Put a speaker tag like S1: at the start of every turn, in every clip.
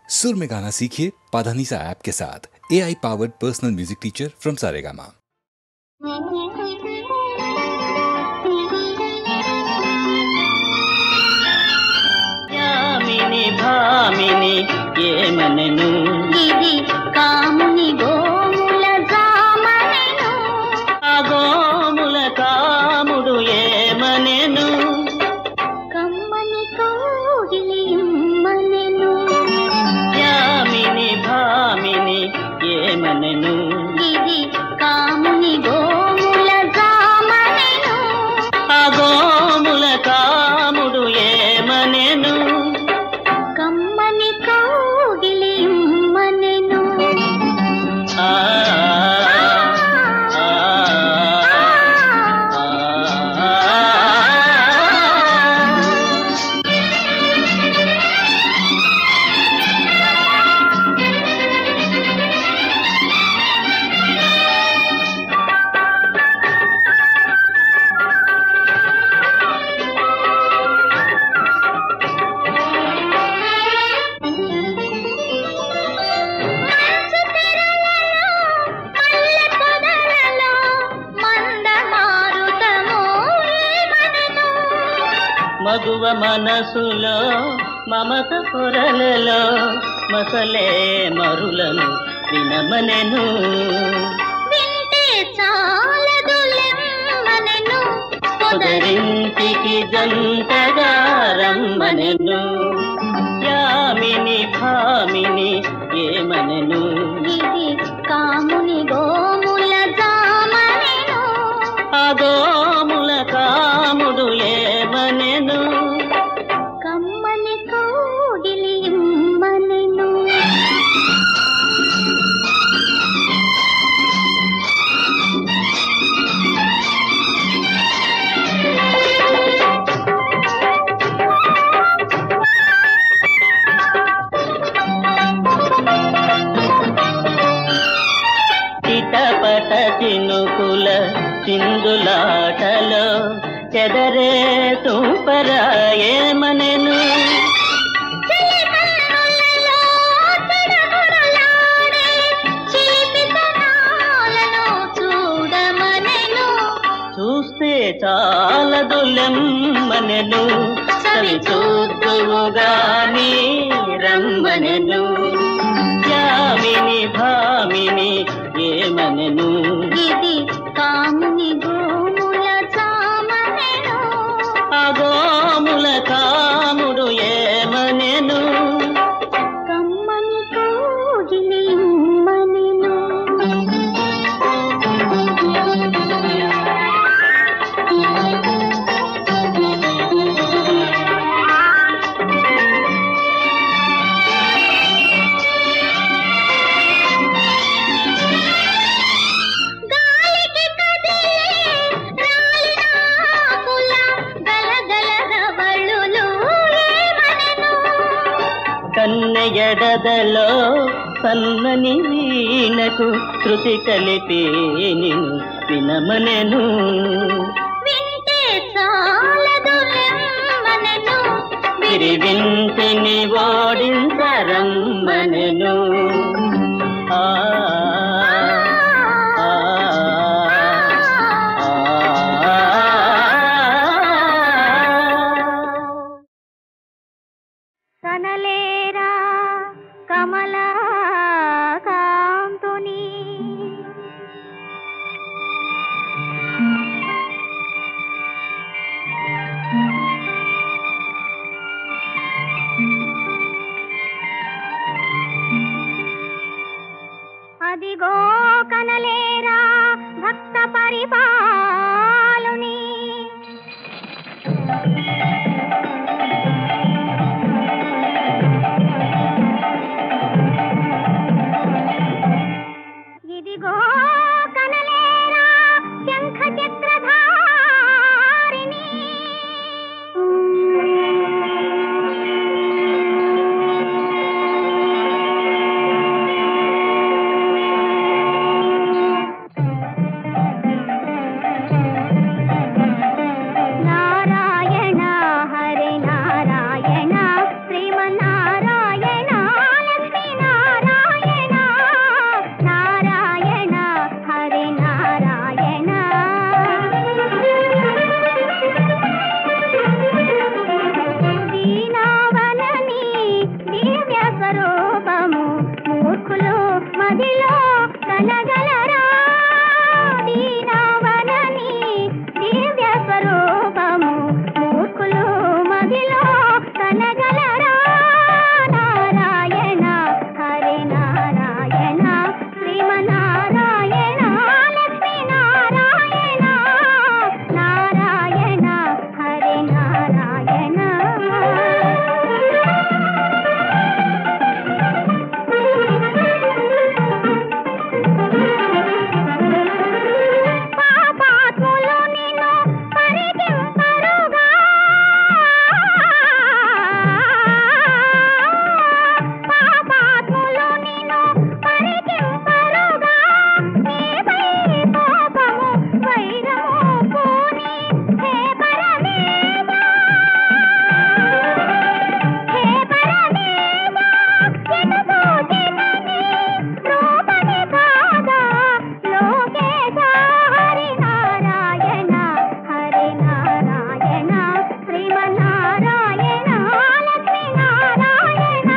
S1: सुर में गाना सीखिए पाधानीसा ऐप के साथ। AI powered personal music teacher from Saregama.
S2: यामिनी भामिनी ఏమనెను
S3: ఇది కాముని గోముల జామనెను
S2: ఆ గోముల కాముడు ఏమనెను
S3: కమ్మని కోగిలి ఇమ్మనెను
S2: యామిని భామిని ఏమనెను
S3: ఇది కాముని గోముల జామనెను
S2: ఆ గోముల కాముడు ఏమనెను
S3: కమ్మని కోగిలి ఇమ్మనెను
S2: ఆ మగువ మనసులో మమత పొరలలో మసలే మరులను వినమనెను
S3: వింటే చాలదులెమ్మనెను
S2: పొదరింటికి జంటగా రమ్మనెను యామిని భామిని ఏమనెను
S3: ఇది కాముని గోముల జామనెను
S2: ఆ గోముల కాముడు ఏమనెను
S3: కమ్మని కోగిలి ఇమ్మనెను
S2: చిటపట చినుకుల చిందులాటలో చెదరే తుంపరా ఏమనెను
S3: చిలికన్నులలో చెడగొడలాడే చిలిపితనాలను చూడమనెను
S2: చూస్తే చాలదులెమ్మనెను సవి చూద్దువుగాని రమ్మనెను యామిని భామిని ఏమనెను
S3: ఇది కాముని గోముల జామనెను
S2: ఆ గోముల కాముడు ఏమనెను
S3: కమ్మని కోగిలి ఇమ్మనెను గాలికి కదిలే రాలినాకుల గలగల రవళులు ఏమనెను
S2: కన్నెయడదలో సన్నని వీణకు శృతి కలిపి నిన్ను వినమనెను
S3: వింటే చాలదులెమ్మనెను
S2: విరివింటిని ఓడించరమ్మనెను ఆ ఆ, ఆ.
S3: కనలేరా కమలా కాంతుని అదిగో కనలేరా భక్త పరిపాలుని ఇదిగో కనలేరా శంఖ చక్రధారిని స్వరూపము మూర్ఖులు మదిలో కనగలరా దీనవనని దివ్య స్వరూపము మూర్ఖులు మదిలో కనగలరా నారాయణ హరి నారాయణ శ్రీమన్నారాయణ లక్ష్మీ నారాయణ నారాయణ హరి నారాయణ పాపాత్ములు నిన్ను పరికింపరుగా పాపాత్ములు నిన్ను పరికింపరుగా నీపై కోపము వైరము పూని హే పరమేశ హే పరమేశ ఎటు చూచినని రూపని కాదా లోకేశ హరి నారాయణ శ్రీమన్నారాయణ లక్ష్మీ నారాయణ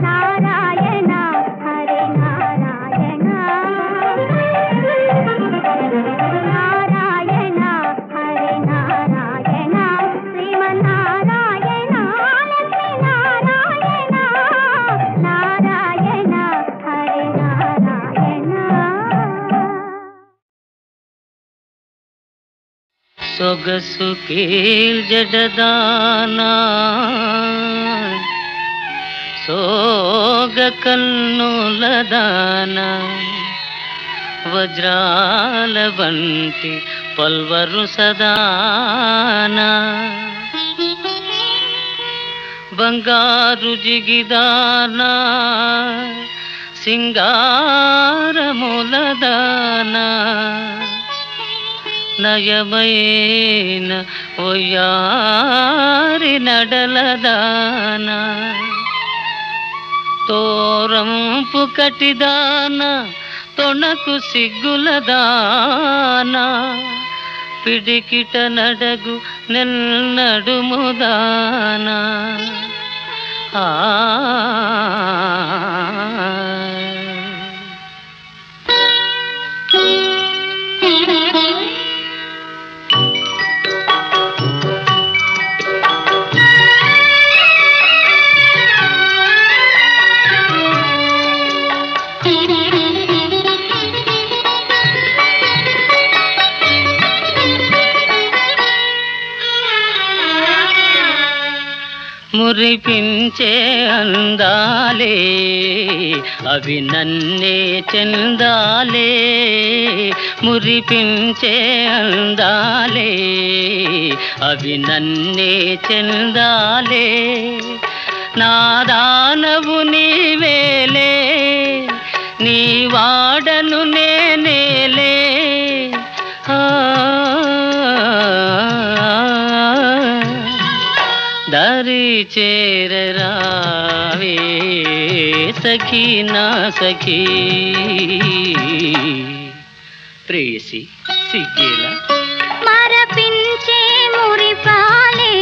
S3: నారాయణ హరి నారాయణ నారాయణ హరి నారాయణ శ్రీమన్నారాయణ లక్ష్మీ నారాయణ నారాయణ హరి నారాయణ
S2: సొగసు కీల్ జడదానా సోగ కన్నులదానా వజ్రాల వంటి పల్వరు సదానా బంగారు జిగిదానా సింగారములదానా నయమైన ఒయ్యారి నడలదానా తోరంపు కటిదానా తొణకు సిగ్గులదానా పిడికిట నడగు నెన్నడుముదానా ఆ మురిపించే అందాలే అవి నన్నే చెందాలే మురిపించే అందాలే అవి నన్నే చెందాలే నాదానవు నీవేలే నీ వాడను నేనేలే దరి చేరరావే సఖీ నా సఖీ ప్రేయసి సిగ్గేలా
S3: మరపించే మురిపాలే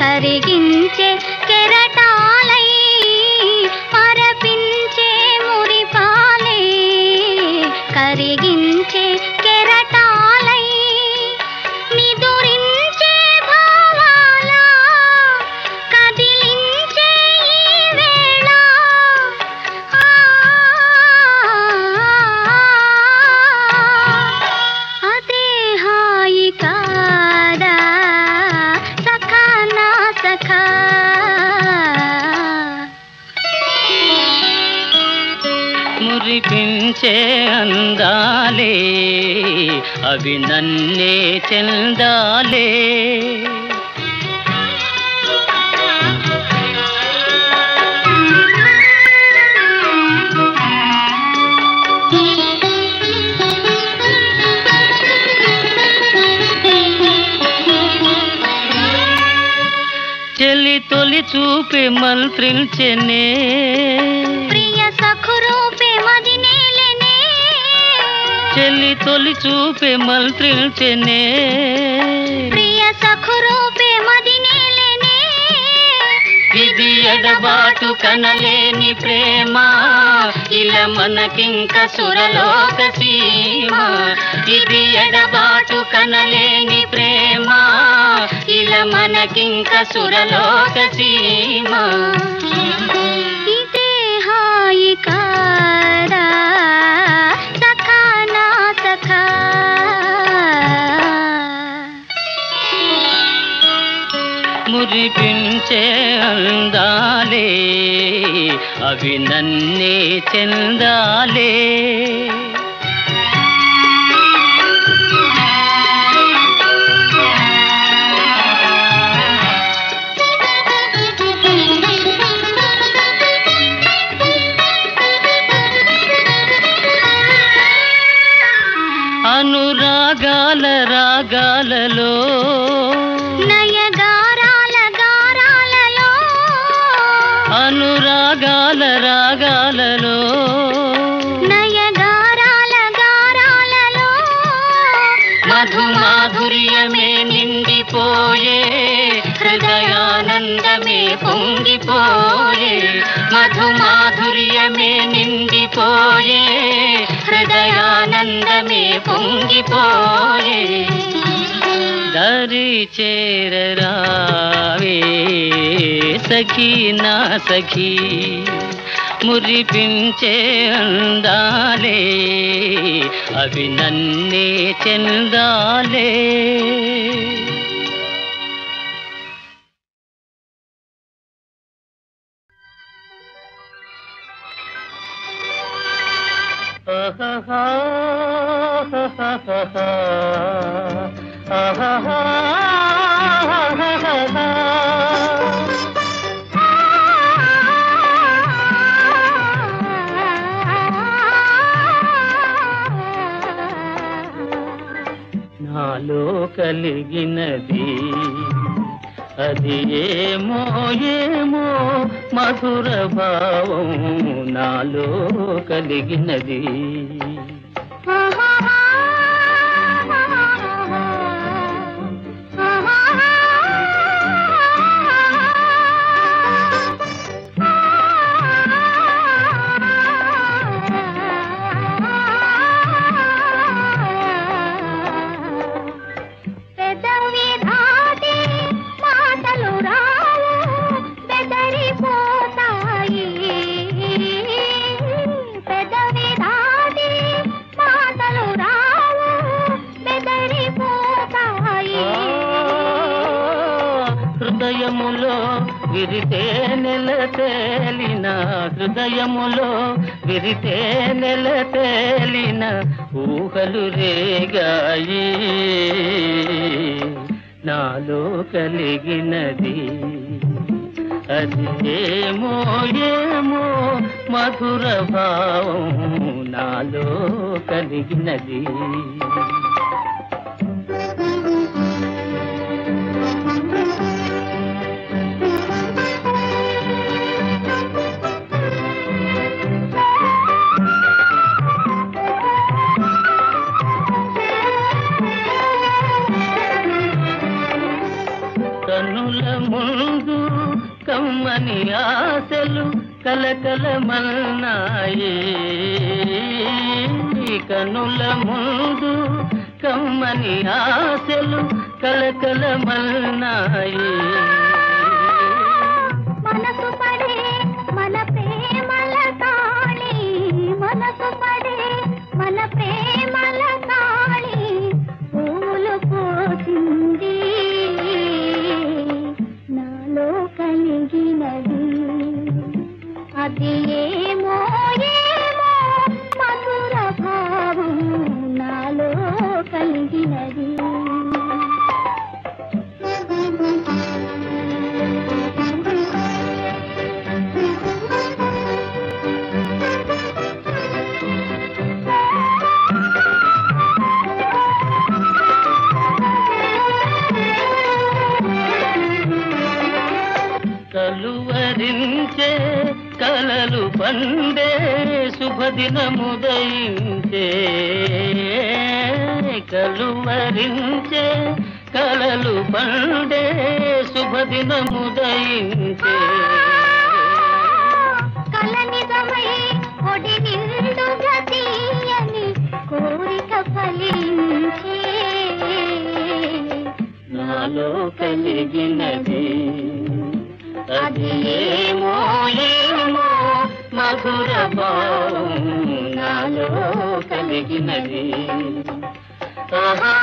S3: కరిగించే కెరటాలై మరపించే మురిపాలే కరిగించే కెరటాలై నిదురించే భావాల కదిలించే ఈ వేళ అదే హాయి కాదా సఖా నా సఖా
S2: మురిపించే అందాలే అవి నన్నే చెందాలే చెల్లి తొలి చూపే మంత్రించెనే
S3: ప్రియ సఖురూపే మదినేలెనే
S2: చెల్లి తొలి చూపే మంత్రించెనే
S3: ప్రియ సఖురూపే మదినేలెనే
S2: ఇది ఎడబాటు కనలేని ప్రేమ, ఇలా మనకింక సురలోక సీమ. ఇది ఎడబాటు కనలేని ప్రేమ, ఇలా మనకింక సురలోక సీమ.
S3: ఇదే హాయి కాదా సఖా నా సఖా.
S2: మురిపించే అందాలే అవి నన్నే చెందాలే. అనురాగాల రాగాలలో
S3: నయగారాల గారాలలో
S2: అనురాగాల రాగాలలో
S3: నయగారాల గారాలలో
S2: మధు మాధుర్యమే నిండిపోయే, హృదయానందమే పొంగిపోయే. మధు మాధుర్యమే నిండిపోయే, హృదయానందమే పొంగిపోయే. దరి చేరరావే సఖీ నా సఖీ, మురిపించే అందాలే అవి నన్నే చెందాలే. నాలో కలిగినది అది ఏమో ఏమో మధుర భావం, నాలో కలిగినది. హృదయములో విరితే నెల తేలిన, హృదయములో విరితే నెల తేలిన ఊహలు రేగాయి, నాలో కలిగినది అది ఏమో ఏమో మధుర భావం, నాలో కలిగినది. కన్నుల ముందు కమ్మని ఆశలు కలకలమన్నాయి, కన్నుల ముందు కమ్మని ఆశలు కలకలమన్నాయి.
S3: మనసు పడే మన ప్రేమల తాళి, మనసు పడే మన ప్రేమల తాళి పూలు పోసింది, నాలో కలిగినది అది ఏమో ఏమో మధుర భావం, నాలో కలిగినది. కలువరించే కలలు పండే శుభదినముదయించే, కలువరించే
S2: కలలు పండే శుభదినముదయించే
S3: కల నిజమై ఒడి నిండుగా తీయని కోరిక ఫలించే
S2: నాలో కలిగినది అది ఏమో ఏమో మధుర భావం నాలో కలిగినది ఆహా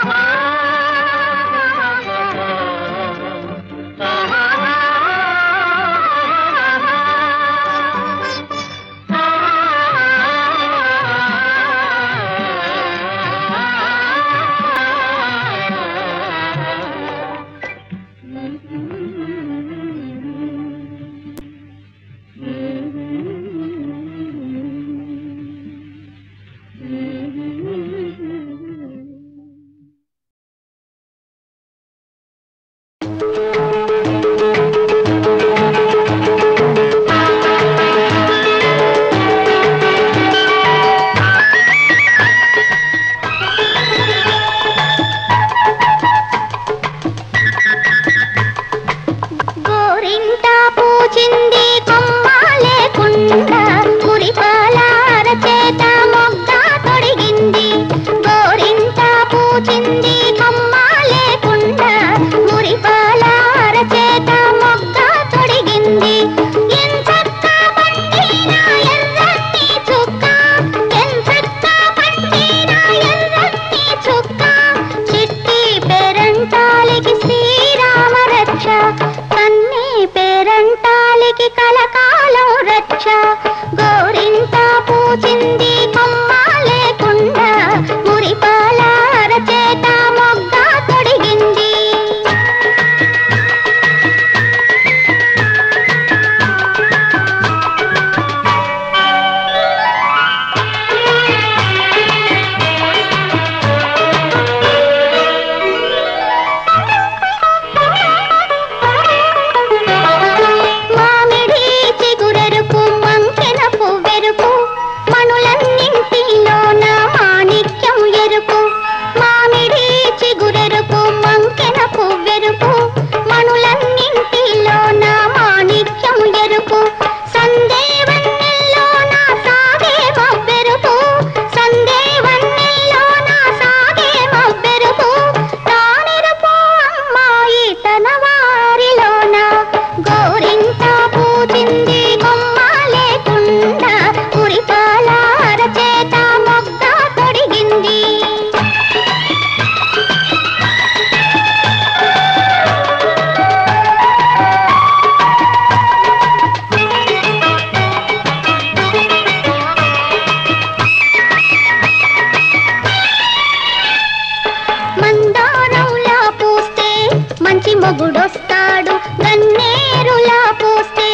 S3: మొగుడొస్తాడు గన్నేరులా పూస్తే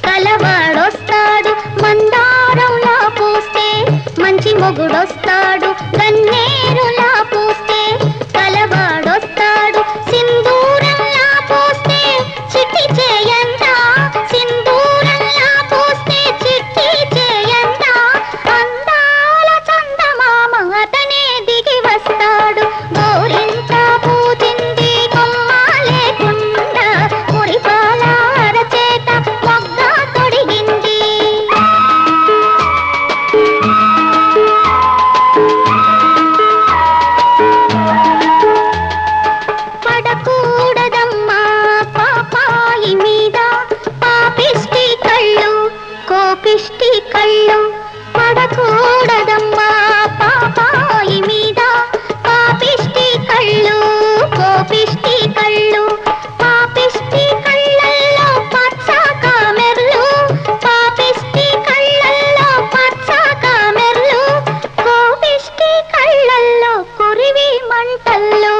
S3: కలవాడొస్తాడు మందారంలా పూస్తే మంచి మొగుడొస్తాడు గన్నేరులా పూస్తే కలవాడొస్తాడు సింధూరంలా పూస్తే చిట్టి చేయంతా సింధూరంలా పూస్తే చిట్టి చేయంతా అందాల చందమామ అతనే దిగి వస్తాడు గోరింట పూజింది కొమ్మ లేకుండా మురిపాల అరచేత మొగ్గ తొడిగింది పడకూడదమ్మా పాపాయి మీద పాపిష్టి కళ్ళు కోపిష్టి కళ్ళు పడకూడదమ్మా పాపాయి మీద పాపిష్టి కళ్ళు కోపిష్టి కళ్ళు పాపిష్టి కళ్ళల్లో పచ్చ కామెర్లు పాపిష్టి కళ్ళల్లో పచ్చ కామెర్లు కోపిష్టి కళ్ళల్లో కురివి మంటల్లో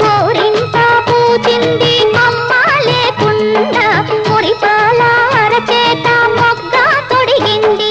S3: గోరింట పూజింది కొమ్మ లేకుండా మురిపాల అరచేత మొగ్గ తొడిగింది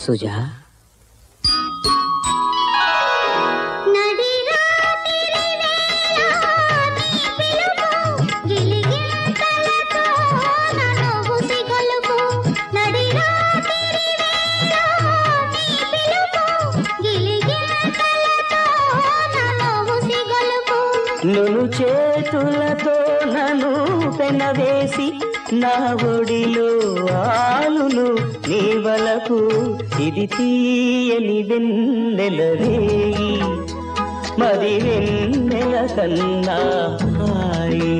S4: సుజా నును చేతులతో నన్ను పెనవేసి నా ఒడిలో ఆలును నీ వలకు ఇది తీయని వెన్నెల రేయి మరి వెన్నెల కన్నా హాయి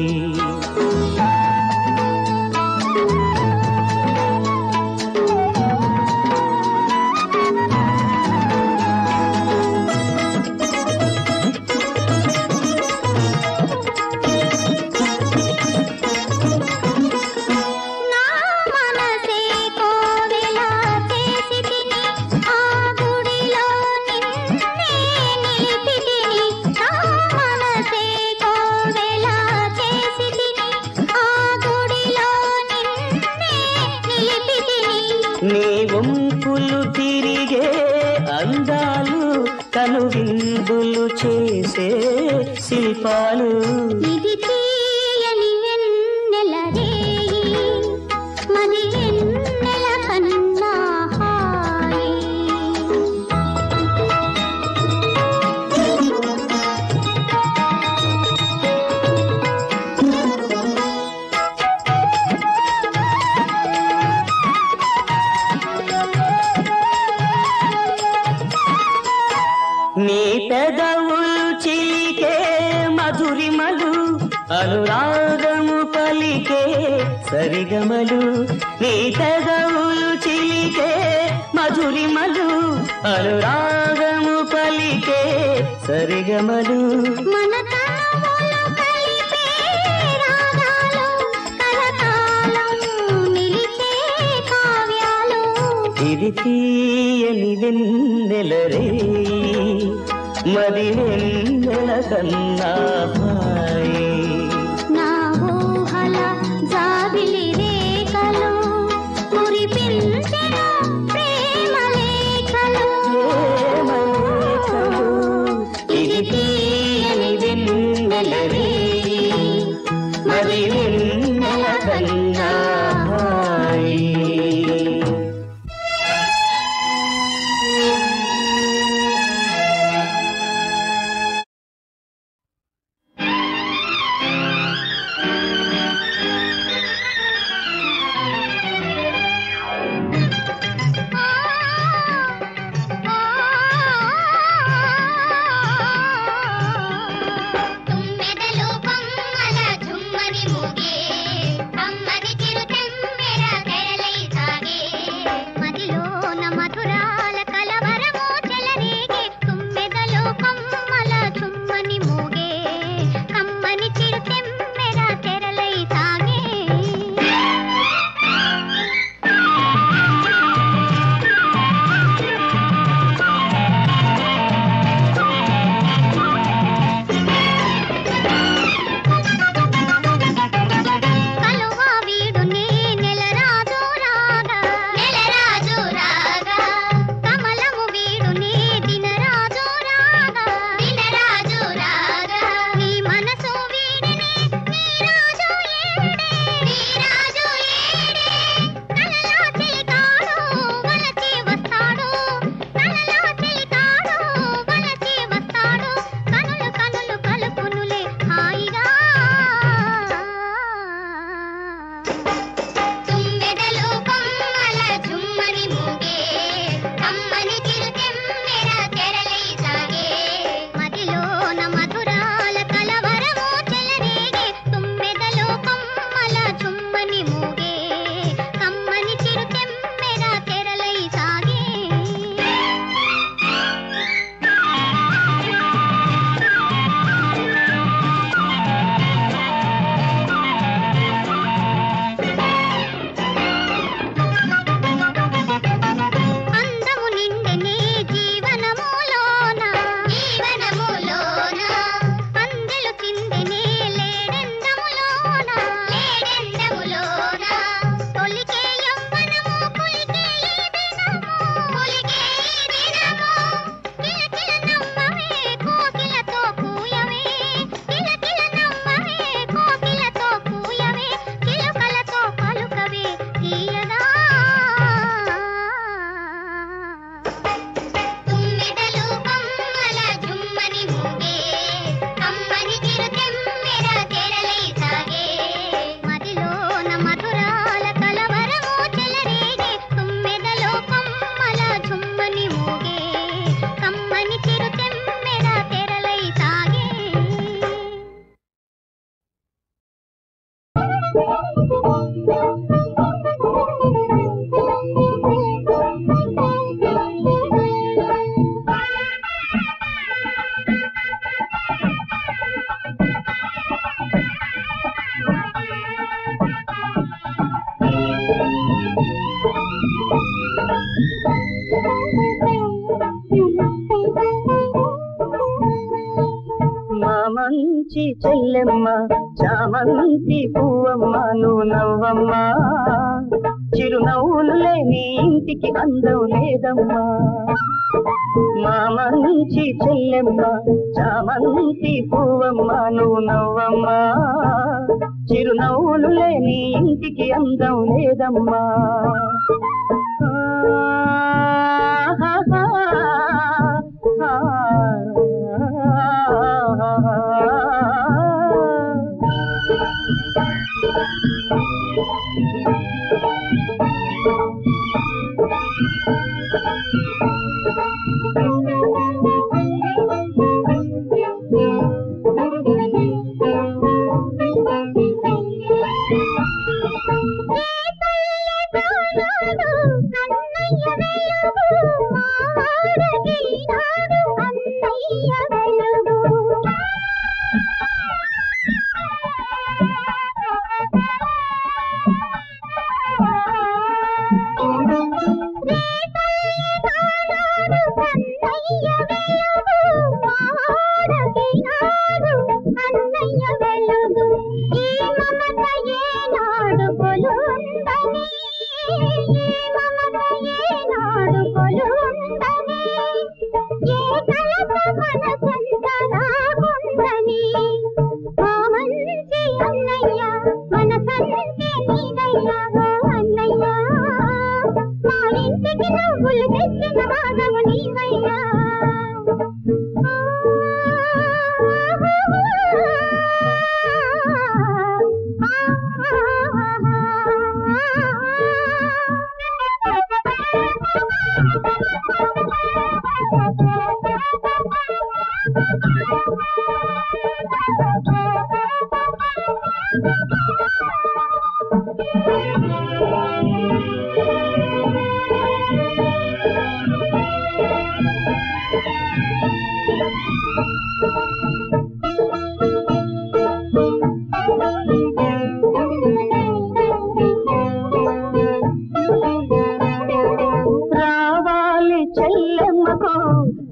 S4: నీ వంపులు తిరిగే అందాలు తను విందులు చేసే శిల్పాలు
S3: ఇది తీయని వెన్నెల రేయి మరి వెన్నెల కన్నా హాయి
S4: నీ పెదవులు చిలికే మధురిమలు అనురాగము పలికే సరిగమలు నీ పెదవులు చిలికే మధురిమలు అనురాగము పలికే సరిగమలు
S3: మన తనువులు కలిపే రాగాలు కలకాలం నిలిచే కావ్యాలు
S4: ఇది తీయని వెన్నెల రేయి మరి వెన్నెల కన్నా హాయి
S3: నా ఊహల జాబిలి రేఖలు మురిపించెను ప్రేమ లేఖలు
S4: ఇది తీయని వెన్నెల రేయి మరి వెన్నెల కన్నా హాయి మంచి చెల్లెమ్మ చామంతి పువ్వమ్మ నువ్వు నవ్వమ్మ చిరునవ్వులు లేని ఇంటికి అందం లేదమ్మా మా మంచి చెల్లెమ్మ చామంతి పువ్వమ్మ నువ్వు నవ్వమ్మ చిరునవ్వులు లేని ఇంటికి అందం లేదమ్మా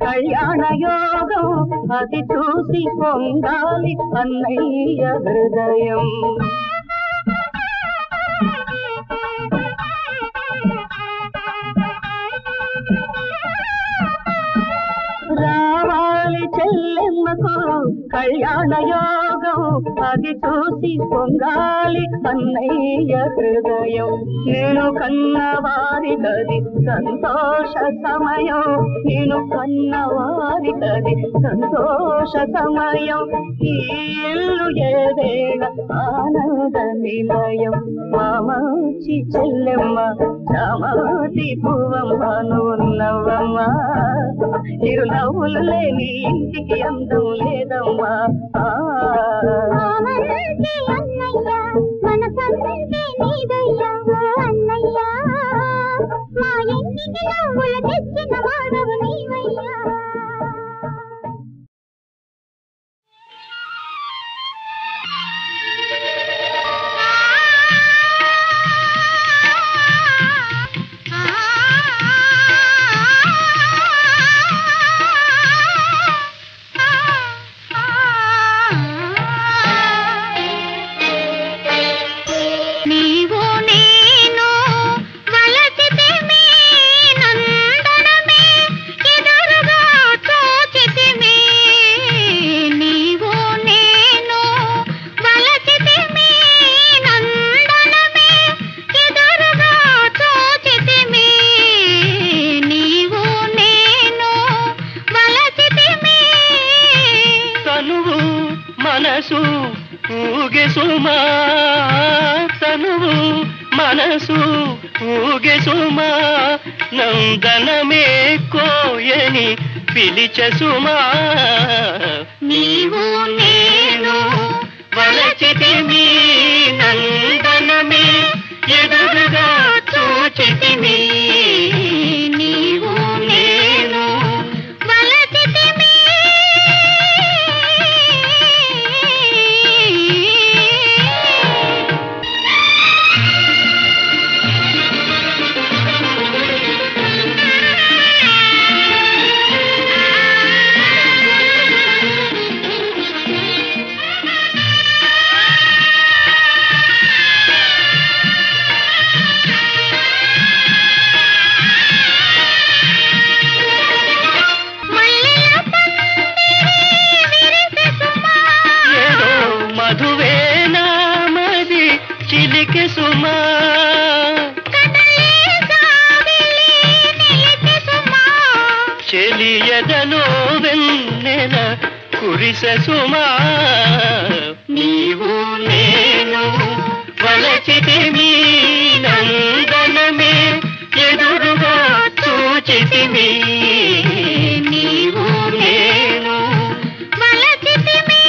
S4: కళ్యాణ యోగం అది చూసి పొందాలి అన్నయ్య హృదయం రావాలి చెల్లెమ్మకు కళ్యాణ యోగం అది చూసి పొందాలి అన్నయ్య హృదయం నేను కన్నవారికది సంతోష సమయం నేను కన్నవారికది సంతోష సమయం ఈ ఇల్లు ఏదేళ ఆనంద నిలయం మా మంచి చెల్లెమ్మ చామంతి పువ్వమ్మ నువ్వు నవ్వమ్మ చిరునవ్వులు లేని ఇంటికి అందం లేదమ్మా
S3: అన్నయ్య మన సంతంటే నీదయ్యా అన్నయ్య మా ఇంటికి నవ్వులు తెచ్చిన వాడవు నీవయ్యా
S4: మనసు ఊగే సుమా నందనమే కోయని పిలిచే సుమా నీవు నేను వలచితిమి నందనమే చిలికి సుమా చెలియదలో వెన్నెల కురిసె సుమా నీవు నేను వలచితిమి నందనమే ఎదురుగా చూచితిమి నీవు నేను
S3: వలచితిమి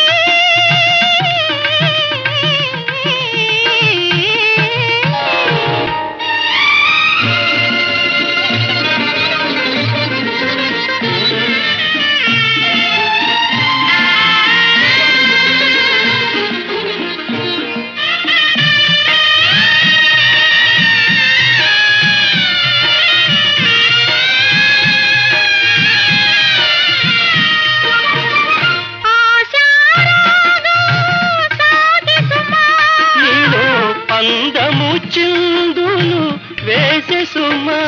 S4: అందము చిందులు వేసే సుమా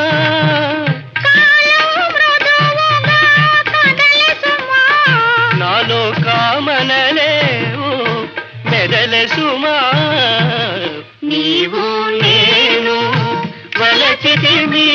S4: నాలో కామనలేవు మెదలె సుమా నీవు నేను వలచితిమి